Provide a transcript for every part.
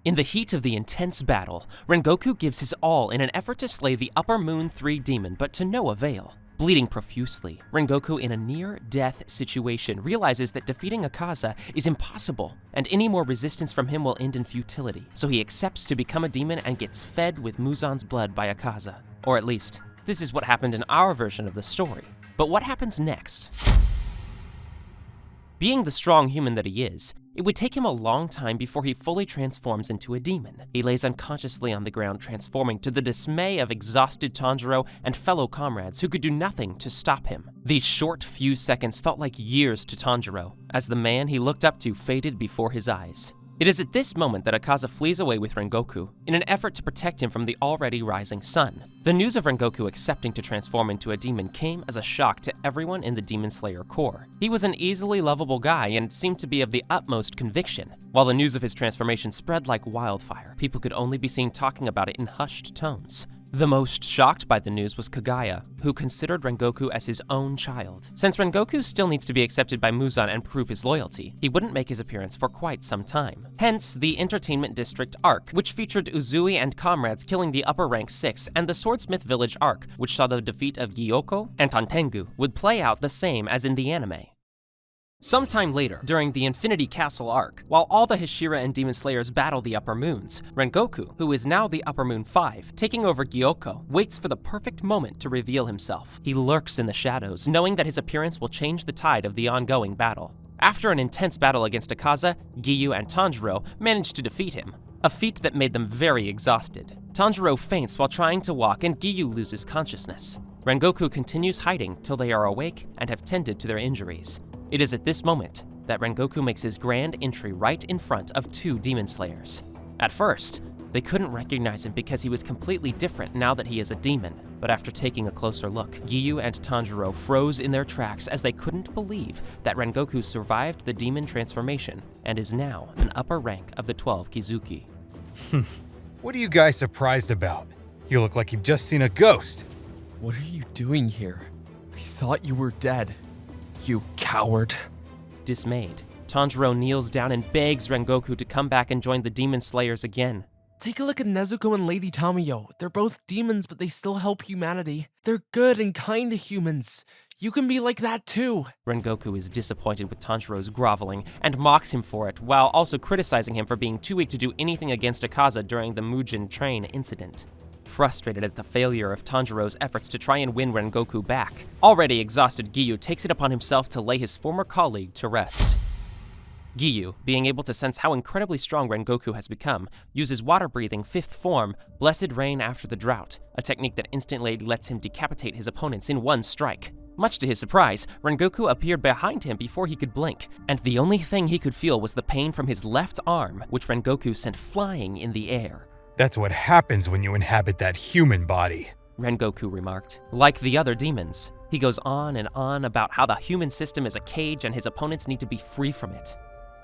In the heat of the intense battle, Rengoku gives his all in an effort to slay the Upper Moon 3 demon, but to no avail. Bleeding profusely, Rengoku, in a near-death situation, realizes that defeating Akaza is impossible, and any more resistance from him will end in futility, so he accepts to become a demon and gets fed with Muzan's blood by Akaza. Or at least, this is what happened in our version of the story. But what happens next? Being the strong human that he is, it would take him a long time before he fully transforms into a demon. He lays unconsciously on the ground, transforming to the dismay of exhausted Tanjiro and fellow comrades who could do nothing to stop him. These short few seconds felt like years to Tanjiro, as the man he looked up to faded before his eyes. It is at this moment that Akaza flees away with Rengoku, in an effort to protect him from the already rising sun. The news of Rengoku accepting to transform into a demon came as a shock to everyone in the Demon Slayer Corps. He was an easily lovable guy and seemed to be of the utmost conviction. While the news of his transformation spread like wildfire, people could only be seen talking about it in hushed tones. The most shocked by the news was Kaguya, who considered Rengoku as his own child. Since Rengoku still needs to be accepted by Muzan and prove his loyalty, he wouldn't make his appearance for quite some time. Hence, the Entertainment District arc, which featured Uzui and comrades killing the Upper Rank 6, and the Swordsmith Village arc, which saw the defeat of Gyoko and Tantengu, would play out the same as in the anime. Sometime later, during the Infinity Castle arc, while all the Hashira and Demon Slayers battle the Upper Moons, Rengoku, who is now the Upper Moon 5, taking over Gyoko, waits for the perfect moment to reveal himself. He lurks in the shadows, knowing that his appearance will change the tide of the ongoing battle. After an intense battle against Akaza, Giyu and Tanjiro managed to defeat him, a feat that made them very exhausted. Tanjiro faints while trying to walk and Giyu loses consciousness. Rengoku continues hiding till they are awake and have tended to their injuries. It is at this moment that Rengoku makes his grand entry right in front of 2 Demon Slayers. At first, they couldn't recognize him because he was completely different now that he is a demon, but after taking a closer look, Giyu and Tanjiro froze in their tracks as they couldn't believe that Rengoku survived the demon transformation and is now an upper rank of the 12 Kizuki. What are you guys surprised about? You look like you've just seen a ghost. What are you doing here? I thought you were dead. You coward. Dismayed, Tanjiro kneels down and begs Rengoku to come back and join the Demon Slayers again. Take a look at Nezuko and Lady Tamayo. They're both demons, but they still help humanity. They're good and kind to humans. You can be like that too. Rengoku is disappointed with Tanjiro's groveling and mocks him for it, while also criticizing him for being too weak to do anything against Akaza during the Mujin train incident. Frustrated at the failure of Tanjiro's efforts to try and win Rengoku back, already exhausted Giyu takes it upon himself to lay his former colleague to rest. Giyu, being able to sense how incredibly strong Rengoku has become, uses water-breathing 5th form, Blessed Rain After the Drought, a technique that instantly lets him decapitate his opponents in one strike. Much to his surprise, Rengoku appeared behind him before he could blink, and the only thing he could feel was the pain from his left arm, which Rengoku sent flying in the air. That's what happens when you inhabit that human body, Rengoku remarked. Like the other demons, he goes on and on about how the human system is a cage and his opponents need to be free from it.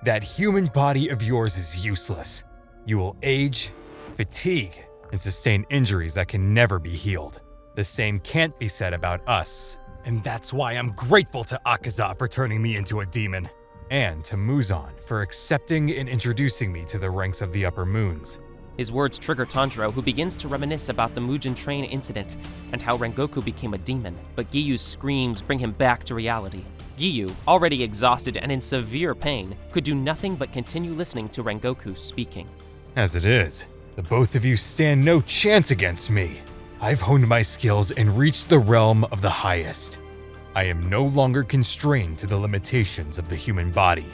That human body of yours is useless. You will age, fatigue, and sustain injuries that can never be healed. The same can't be said about us. And that's why I'm grateful to Akaza for turning me into a demon, and to Muzan for accepting and introducing me to the ranks of the Upper Moons. His words trigger Tanjiro, who begins to reminisce about the Mujin train incident and how Rengoku became a demon, but Giyu's screams bring him back to reality. Giyu, already exhausted and in severe pain, could do nothing but continue listening to Rengoku speaking. As it is, the both of you stand no chance against me. I've honed my skills and reached the realm of the highest. I am no longer constrained to the limitations of the human body.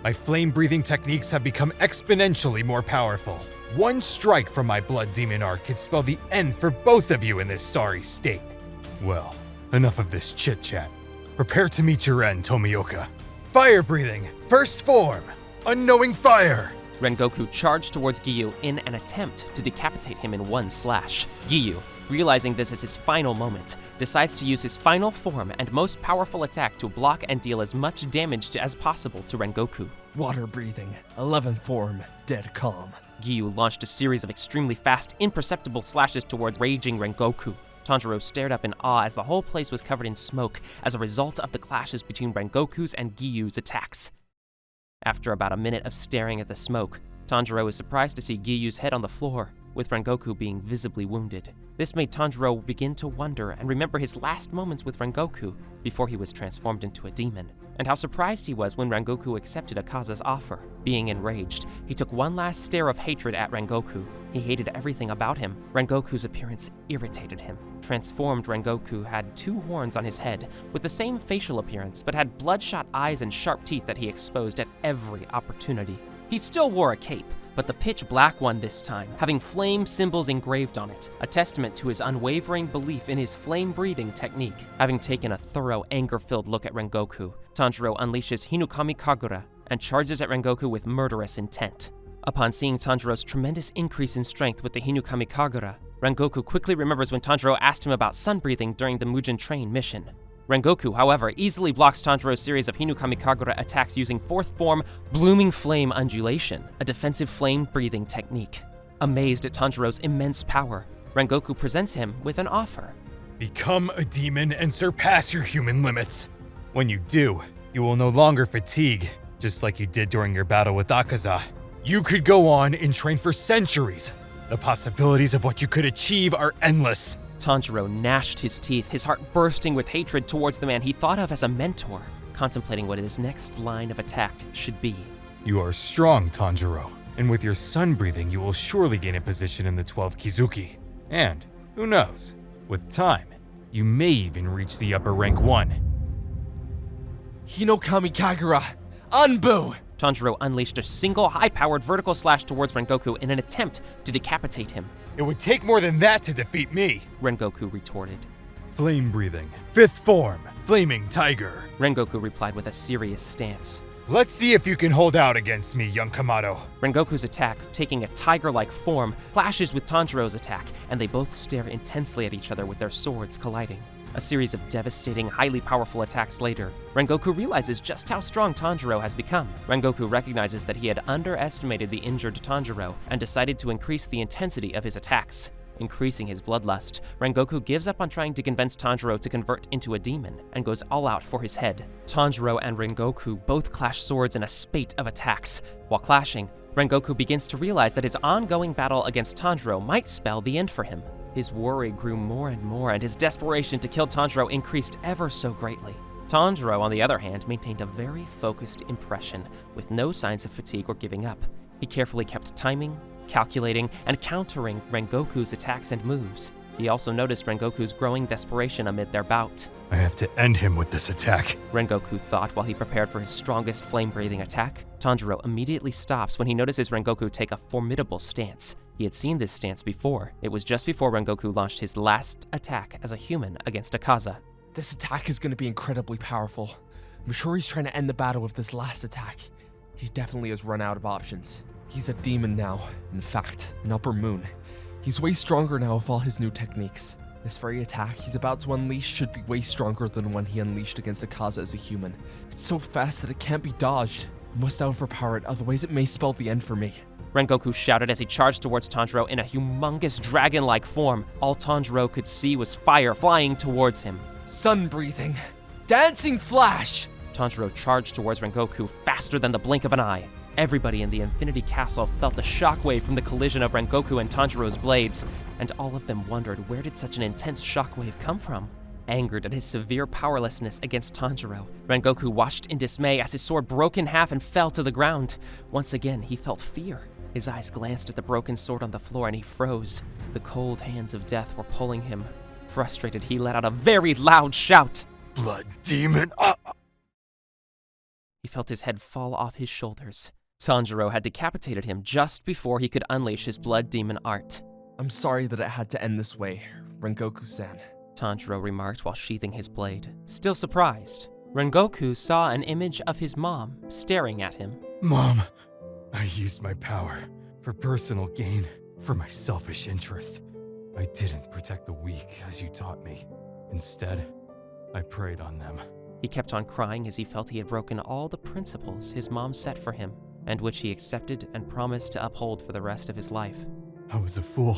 My flame-breathing techniques have become exponentially more powerful. One strike from my blood demon art could spell the end for both of you in this sorry state. Well, enough of this chit-chat. Prepare to meet your end, Tomioka. Fire-breathing, first form, unknowing fire! Rengoku charged towards Giyu in an attempt to decapitate him in one slash. Giyu, realizing this is his final moment, decides to use his final form and most powerful attack to block and deal as much damage as possible to Rengoku. Water breathing, 11th form, dead calm. Giyu launched a series of extremely fast, imperceptible slashes towards raging Rengoku. Tanjiro stared up in awe as the whole place was covered in smoke as a result of the clashes between Rengoku's and Giyu's attacks. After about a minute of staring at the smoke, Tanjiro is surprised to see Gyu's head on the floor, with Rengoku being visibly wounded. This made Tanjiro begin to wonder and remember his last moments with Rengoku before he was transformed into a demon, and how surprised he was when Rengoku accepted Akaza's offer. Being enraged, he took one last stare of hatred at Rengoku. He hated everything about him. Rengoku's appearance irritated him. Transformed Rengoku had 2 horns on his head, with the same facial appearance, but had bloodshot eyes and sharp teeth that he exposed at every opportunity. He still wore a cape, but the pitch black one this time, having flame symbols engraved on it, a testament to his unwavering belief in his flame-breathing technique. Having taken a thorough, anger-filled look at Rengoku, Tanjiro unleashes Hinokami Kagura and charges at Rengoku with murderous intent. Upon seeing Tanjiro's tremendous increase in strength with the Hinokami Kagura, Rengoku quickly remembers when Tanjiro asked him about sun-breathing during the Mugen Train mission. Rengoku, however, easily blocks Tanjiro's series of Hinokami Kagura attacks using 4th form Blooming Flame Undulation, a defensive flame-breathing technique. Amazed at Tanjiro's immense power, Rengoku presents him with an offer. Become a demon and surpass your human limits. When you do, you will no longer fatigue, just like you did during your battle with Akaza. You could go on and train for centuries. The possibilities of what you could achieve are endless. Tanjiro gnashed his teeth, his heart bursting with hatred towards the man he thought of as a mentor, contemplating what his next line of attack should be. You are strong, Tanjiro, and with your sun breathing you will surely gain a position in the 12 Kizuki. And, who knows, with time, you may even reach the upper rank 1. Hinokami Kagura, Anbu! Tanjiro unleashed a single high-powered vertical slash towards Rengoku in an attempt to decapitate him. It would take more than that to defeat me, Rengoku retorted. Flame breathing, 5th form, Flaming Tiger. Rengoku replied with a serious stance. Let's see if you can hold out against me, young Kamado. Rengoku's attack, taking a tiger-like form, clashes with Tanjiro's attack, and they both stare intensely at each other with their swords colliding. A series of devastating, highly powerful attacks later, Rengoku realizes just how strong Tanjiro has become. Rengoku recognizes that he had underestimated the injured Tanjiro and decided to increase the intensity of his attacks. Increasing his bloodlust, Rengoku gives up on trying to convince Tanjiro to convert into a demon and goes all out for his head. Tanjiro and Rengoku both clash swords in a spate of attacks. While clashing, Rengoku begins to realize that his ongoing battle against Tanjiro might spell the end for him. His worry grew more and more, and his desperation to kill Tanjiro increased ever so greatly. Tanjiro, on the other hand, maintained a very focused impression, with no signs of fatigue or giving up. He carefully kept timing, calculating, and countering Rengoku's attacks and moves. He also noticed Rengoku's growing desperation amid their bout. I have to end him with this attack, Rengoku thought while he prepared for his strongest flame-breathing attack. Tanjiro immediately stops when he notices Rengoku take a formidable stance. He had seen this stance before. It was just before Rengoku launched his last attack as a human against Akaza. This attack is going to be incredibly powerful. I'm sure he's trying to end the battle with this last attack. He definitely has run out of options. He's a demon now, in fact, an upper moon. He's way stronger now with all his new techniques. This very attack he's about to unleash should be way stronger than the one he unleashed against Akaza as a human. It's so fast that it can't be dodged. I must overpower it, otherwise it may spell the end for me. Rengoku shouted as he charged towards Tanjiro in a humongous dragon-like form. All Tanjiro could see was fire flying towards him. Sun breathing. Dancing flash! Tanjiro charged towards Rengoku faster than the blink of an eye. Everybody in the Infinity Castle felt the shockwave from the collision of Rengoku and Tanjiro's blades, and all of them wondered where did such an intense shockwave come from. Angered at his severe powerlessness against Tanjiro, Rengoku watched in dismay as his sword broke in half and fell to the ground. Once again, he felt fear. His eyes glanced at the broken sword on the floor and he froze. The cold hands of death were pulling him. Frustrated, he let out a very loud shout. Blood demon! He felt his head fall off his shoulders. Tanjiro had decapitated him just before he could unleash his blood demon art. I'm sorry that it had to end this way, Rengoku-san. Tanjiro remarked while sheathing his blade. Still surprised, Rengoku saw an image of his mom staring at him. Mom, I used my power for personal gain, for my selfish interest. I didn't protect the weak as you taught me. Instead, I preyed on them. He kept on crying as he felt he had broken all the principles his mom set for him, and which he accepted and promised to uphold for the rest of his life. I was a fool.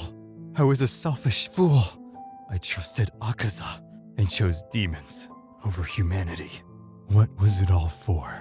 I was a selfish fool. I trusted Akaza and chose demons over humanity. What was it all for?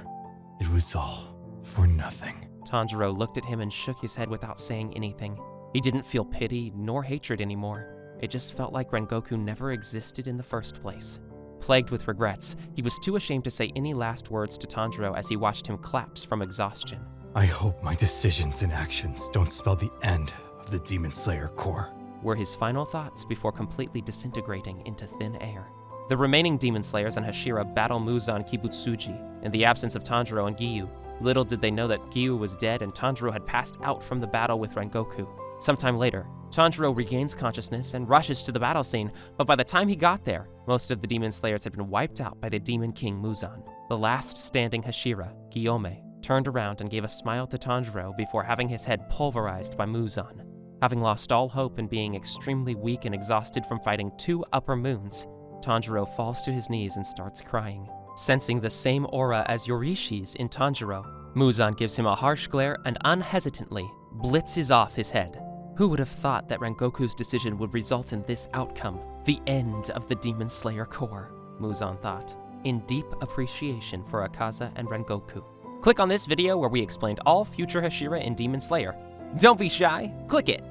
It was all for nothing. Tanjiro looked at him and shook his head without saying anything. He didn't feel pity nor hatred anymore. It just felt like Rengoku never existed in the first place. Plagued with regrets, he was too ashamed to say any last words to Tanjiro as he watched him collapse from exhaustion. I hope my decisions and actions don't spell the end of the Demon Slayer Corps, were his final thoughts before completely disintegrating into thin air. The remaining Demon Slayers and Hashira battle Muzan Kibutsuji in the absence of Tanjiro and Giyu. Little did they know that Giyu was dead and Tanjiro had passed out from the battle with Rengoku. Sometime later, Tanjiro regains consciousness and rushes to the battle scene, but by the time he got there, most of the Demon Slayers had been wiped out by the Demon King Muzan. The last standing Hashira, Guillaume, turned around and gave a smile to Tanjiro before having his head pulverized by Muzan. Having lost all hope and being extremely weak and exhausted from fighting 2 upper moons, Tanjiro falls to his knees and starts crying. Sensing the same aura as Yorishi's in Tanjiro, Muzan gives him a harsh glare and unhesitantly blitzes off his head. Who would have thought that Rengoku's decision would result in this outcome? The end of the Demon Slayer Corps, Muzan thought, in deep appreciation for Akaza and Rengoku. Click on this video where we explained all future Hashira in Demon Slayer. Don't be shy, click it!